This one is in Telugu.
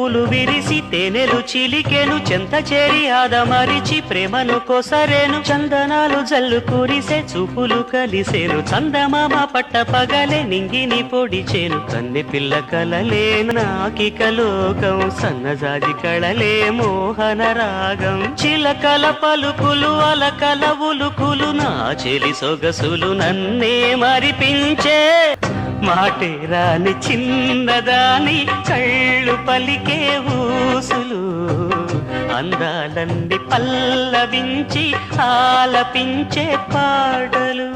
పూలు విరిసి తేనెలు చిలికెను చెంత చేరి ఆదమరిచి ప్రేమను కొసరేను చందనాలు జల్లు కురిసే చూపులు కలిసేను చందమామ పట్ట పగలే నింగిని పొడిచేను కన్నె పిల్ల కలలే నాకిక లోకం సన్నజాజి కళలే మోహన రాగం చిలకల పలుకులు అలకల ఉలుకులు నా చెలి సొగసులు నన్నే మరిపించే మాటే రాని చిన్నదాని కళ్ళు పలికే ఊసులు అందాలన్నీ పల్లవించి ఆలపించే పాటలు